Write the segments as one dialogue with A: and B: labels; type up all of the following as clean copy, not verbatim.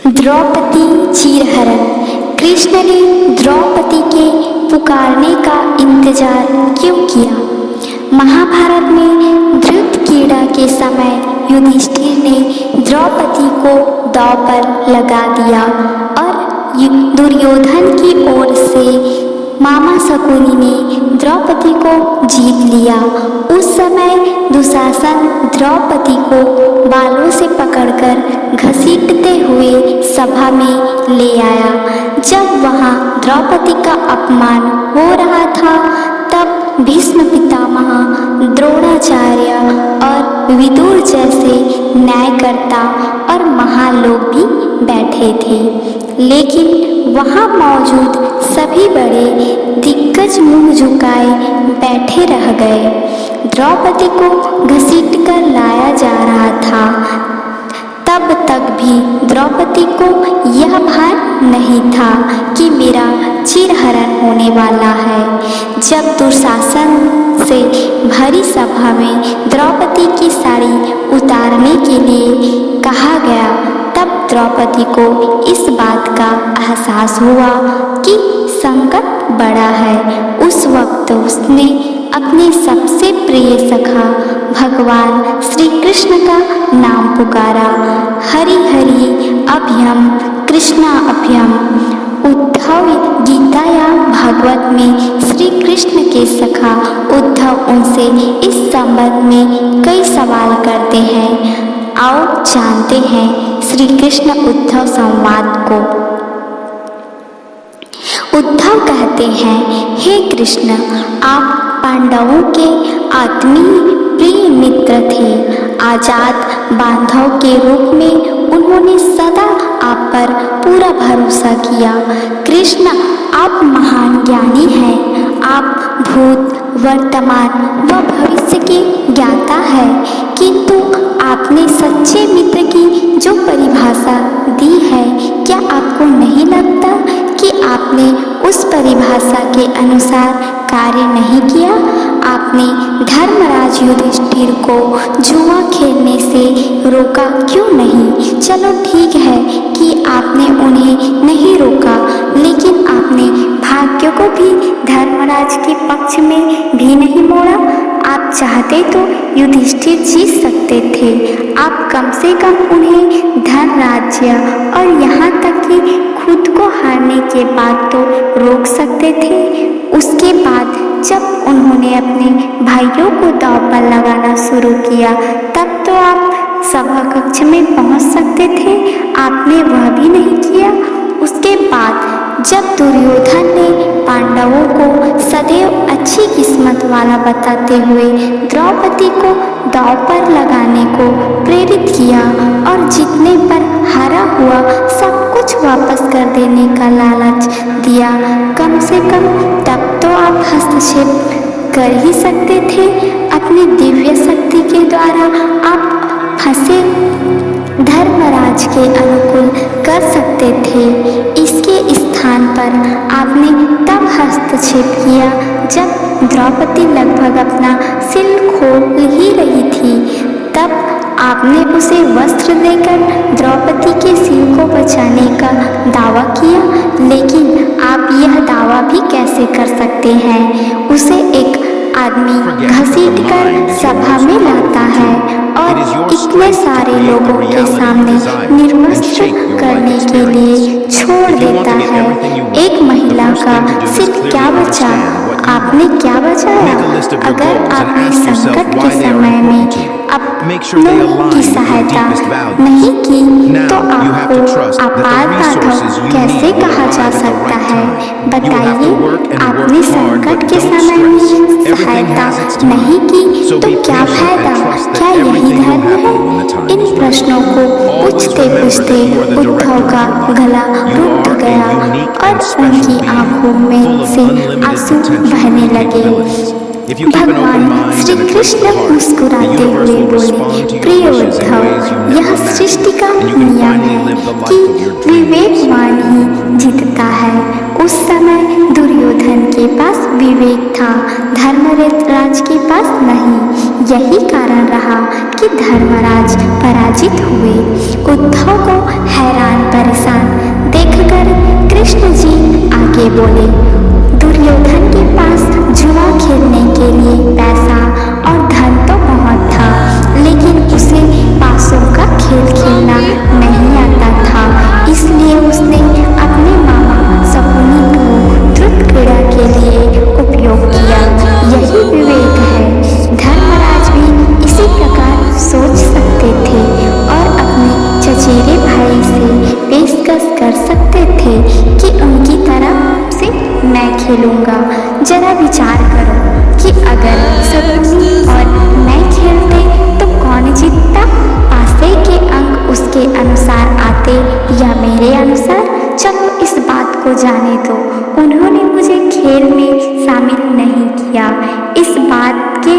A: द्रौपदी चीरहरण। कृष्ण ने द्रौपदी के पुकारने का इंतजार क्यों किया? महाभारत में धृतक्रीड़ा के समय युधिष्ठिर ने द्रौपदी को दांव पर लगा दिया और दुर्योधन की ओर से मामा शकुनी ने द्रौपदी को जीत लिया। उस समय दुशासन द्रौपदी को बालों से पकड़कर घसीटते हुए सभा में ले आया। जब वहां द्रौपदी का अपमान हो रहा था तब भीष्म पितामह, द्रोणाचार्य और विदुर जैसे न्यायकर्ता और महान लोग भी बैठे थे, लेकिन वहां मौजूद सभी बड़े दिग्गज मुंह झुकाए बैठे रह गए। द्रौपदी को घसीटकर लाया जा रहा था। तब तक भी द्रौपदी को यह भान नहीं था कि मेरा चीरहरण होने वाला है। जब दुशासन से भरी सभा में द्रौपदी की साड़ी उतारने के लिए कहा गया तब द्रौपदी को इस बात का एहसास हुआ कि संकट बड़ा है। उस वक्त उसने अपने सबसे प्रिय सखा भगवान श्री कृष्ण का नाम पुकारा। हरि हरि अभयम कृष्णा अभयम। उद्धव गीता या भागवत में श्री कृष्ण के सखा उद्धव उनसे इस संबंध में कई सवाल करते हैं। आओ जानते हैं श्री कृष्ण उद्धव संवाद को। उद्धव कहते हैं, हे कृष्ण, आप पांडवों के आत्मीय प्रिय मित्र थे। आजाद बांधव के रूप में उन्होंने सदा आप पर पूरा भरोसा किया। कृष्ण, आप महान ज्ञानी हैं। आप भूत, वर्तमान व भविष्य के ज्ञाता है, किंतु आपने सच्चे मित्र की जो परिभाषा दी है, क्या आपको नहीं लगता कि आपने उस परिभाषा के अनुसार कार्य नहीं किया? आपने धर्मराज युधिष्ठिर को जुआ खेलने से रोका क्यों नहीं? चलो ठीक है कि आपने उन्हें नहीं रोका, लेकिन आपने भाग्य को भी धर्मराज के पक्ष में भी नहीं मोड़ा। आप चाहते तो युधिष्ठिर जीत सकते थे। आप कम से कम उन्हें धन, राज्य और यहाँ तक कि खुद को हारने के बाद तो रोक सकते थे। उसके बाद जब उन्होंने अपने भाइयों को दांव पर लगाना शुरू किया तब तो आप सभा कक्ष में पहुंच सकते थे। आपने वह भी नहीं किया। उसके बाद जब दुर्योधन ने पांडवों को सदैव अच्छी किस्मत वाला बताते हुए द्रौपदी को दांव पर लगाने को प्रेरित किया और जीतने पर हारा हुआ सब कुछ वापस कर देने का लालच दिया, कम से कम तब तो आप हस्तक्षेप कर ही सकते थे। अपनी दिव्य शक्ति के द्वारा आप फंसे धर्मराज के अनुकूल कर सकते थे। इसके स्थान पर आपने तब हस्तक्षेप किया जब द्रौपदी लगभग अपना सिर खोल ही रही थी। तब आपने उसे वस्त्र देकर द्रौपदी के सिर को बचाने का दावा किया, लेकिन आप यह दावा भी कैसे कर सकते हैं? उसे एक आदमी घसीटकर सभा में लाता है और इतने सारे लोगों के सामने निर्वस्त्र करने के लिए छोड़ देता है। एक महिला का सिर क्या बचा? आपने क्या बचाया? अगर आपने संकट के समय में अपनों की सहायता नहीं की तो आपको अपार बांधव कैसे कहा जा सकता है? बताइए, आपने संकट के समय में सहायता नहीं की तो क्या फायदा? क्या यही धर्म है? इन प्रश्नों को पूछते पूछते उद्धव का गला रुक गया और उनकी आंखों में से आंसू बहने लगे। भगवान श्री कृष्ण मुस्कुराते हुए बोले, प्रिय उद्धव, यह सृष्टि का नियम है कि विवेकवान ही जीतता है। उस समय दुर्योधन के पास विवेक था, धर्मराज के पास नहीं। यही कारण रहा कि धर्मराज पराजित हुए। उद्धव को हैरान परेशान के बोले, दुर्योधन के पास जुआ खेलने के लिए पैसा और धन तो बहुत था, लेकिन उसे पासों का खेल खेलना नहीं आता था। इसलिए उसने अपने मामा शकुनी को द्रुत क्रीड़ा के लिए उपयोग किया। यही विवेक है। धर्मराज भी इसी प्रकार सोच सकते थे और अपने चचेरे भाई से पेशकश कर सकते थे कि उनकी तरफ से मैं खेलूंगा। जरा विचार करो कि अगर शकुनी और मैं खेलते तो कौन जीतता? पासे के अंक उसके अनुसार आते या मेरे अनुसार? चलो इस बात को जाने दो। उन्होंने मुझे खेल में शामिल नहीं किया। इस बात के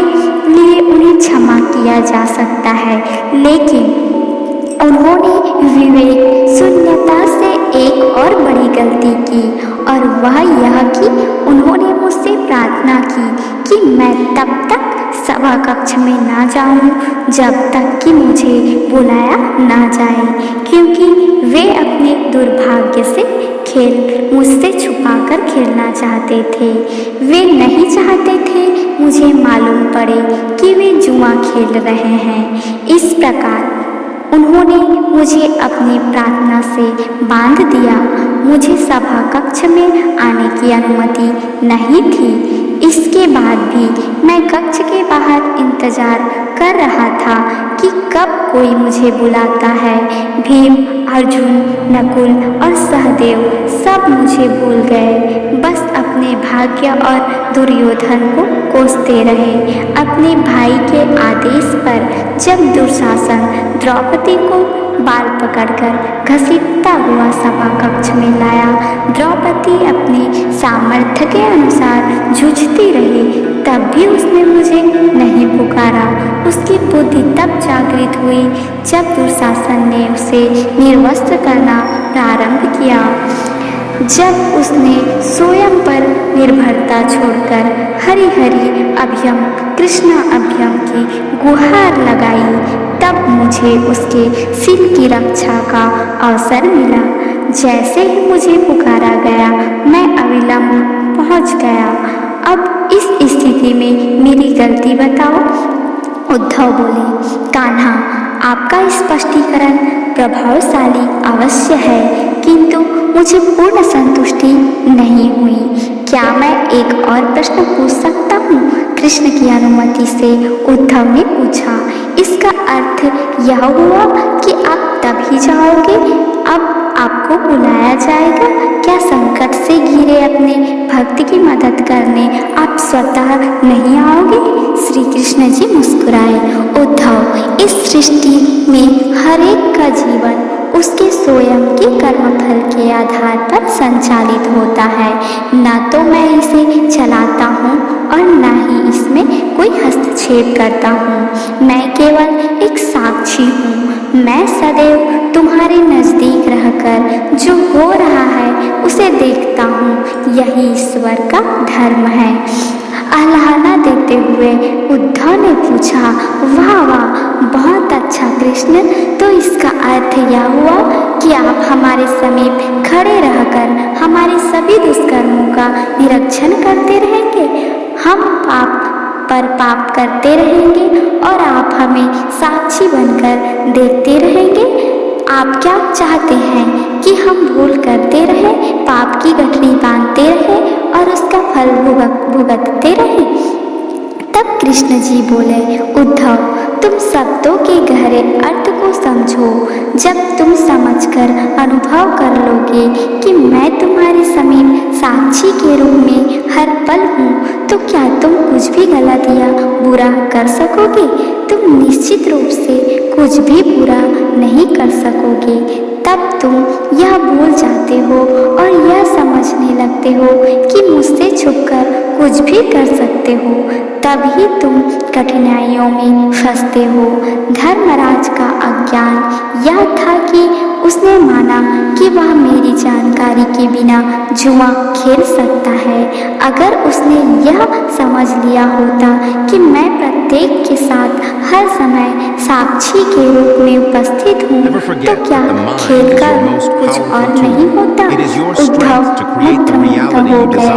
A: लिए उन्हें क्षमा किया जा सकता है, लेकिन उन्होंने विवेक शून्यता से एक और बड़ी गलती की, और वह यह कि उन्होंने मुझसे प्रार्थना की कि मैं तब तक सभा कक्ष में ना जाऊं जब तक कि मुझे बुलाया ना जाए, क्योंकि वे अपने दुर्भाग्य से खेल मुझसे छुपाकर खेलना चाहते थे। वे नहीं चाहते थे मुझे मालूम पड़े कि वे जुआ खेल रहे हैं। इस प्रकार उन्होंने मुझे अपनी प्रार्थना से बांध दिया। मुझे सभा कक्ष में आने की अनुमति नहीं थी। इसके बाद भी मैं कक्ष के बाहर इंतजार कर रहा था कि कब कोई मुझे बुलाता है। भीम, अर्जुन, नकुल और सहदेव सब मुझे भूल गए। बस अपने भाग्य और दुर्योधन को कोसते रहे। अपने भाई के आदेश पर जब दुशासन द्रौपदी को बाल पकड़कर घसीटता हुआ सभा कक्ष में लाया, द्रौपदी अपने सामर्थ्य के अनुसार जूझती रही, तब भी उसने मुझे नहीं पुकारा। उसकी बुद्धि तब जागृत हुई जब दुशासन ने उसे निर्वस्त्र करना प्रारंभ किया। जब उसने स्वयं पर निर्भरता छोड़कर हरि हरि अभयम कृष्ण अभयम की गुहार लगाई, तब मुझे उसके सिर की रक्षा का अवसर मिला। जैसे ही मुझे पुकारा गया, मैं अविलंब पहुंच गया। अब इस स्थिति में मेरी गलती बताओ। उद्धव बोले, कान्हा, आपका स्पष्टीकरण प्रभावशाली अवश्य है, किंतु मुझे पूर्ण संतुष्टि नहीं हुई। क्या मैं एक और प्रश्न पूछ सकता हूँ? कृष्ण की अनुमति से उद्धव ने पूछा। इसका अर्थ यह हुआ कि आप तभी जाओगे? अब आपको बुलाया जाएगा? क्या संकट से घिरे अपने भक्त की मदद करने आप स्वतः नहीं आओगे? श्री कृष्ण जी मुस्कुराए। उद्धव, इस सृष्टि में हर एक का जीवन उसके स्वयं के कर्मफल के आधार पर संचालित होता है। न तो मैं इसे चलाता हूँ और न ही इसमें कोई हस्तक्षेप करता हूँ। मैं केवल एक साक्षी हूँ। मैं सदैव तुम्हारे नजदीक रहकर जो हो रहा है उसे देखता हूँ। यही ईश्वर का धर्म है। आह्लादना देते हुए उद्धव ने पूछा, वाह वाह, बहुत अच्छा कृष्ण। तो इसका अर्थ यह हुआ कि आप हमारे समीप खड़े रहकर हमारे सभी दुष्कर्मों का निरीक्षण करते रहेंगे। हम पाप पर पाप करते रहेंगे और आप हमें साक्षी बनकर देखते रहेंगे। आप क्या चाहते हैं कि हम भूल करते रहें, पाप की गठरी बांधते रहें और उसका फल भुगतते रहें? तब कृष्ण जी बोले, उद्धव, तुम शब्दों के गहरे अर्थ को समझो। जब तुम समझकर अनुभव कर लोगे कि मैं तुम्हारे समीप साक्षी के रूप में हर पल हूँ, तो क्या तुम कुछ भी गलत या बुरा कर सकोगे? तुम निश्चित रूप से कुछ भी बुरा नहीं कर सकोगे। तब तुम यह भूल जाते हो और यह समझने लगते हो कि मुझसे छुपकर कुछ भी कर सकते हो। तभी तुम कठिनाइयों में फंसते हो। धर्मराज का अज्ञान यह था कि उसने माना कि कि वह मेरी जानकारी के बिना जुआ खेल सकता है। अगर उसने यह समझ लिया होता कि मैं प्रत्येक के साथ हर समय साक्षी के रूप में उपस्थित हूँ, तो क्या खेल का कुछ और नहीं होता? उद्धव मंत्रमुग्ध हो गए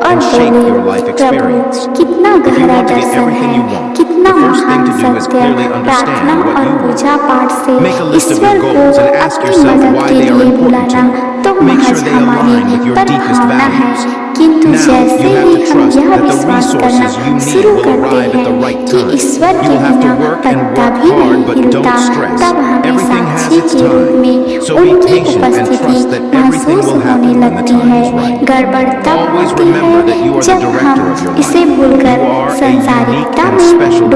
A: और बोले, प्रभु कितना गहरा दर्शन है, कितना महान सत्य। प्रार्थना और पूजा पाठ से ईश्वर को अपनी मदद के लिए बुलाना तो महज हमारी तर्कभावना है, किंतु जैसे ही हम यह विश्वास करना शुरू करते हैं कि ईश्वर के बिना पत्ता भी नहीं हिलता, तब हमें साक्षी के रूप में उनकी उपस्थिति महसूस होने लगती है। गड़बड़ तब होती है जब हम इसे भूलकर संसारिकता में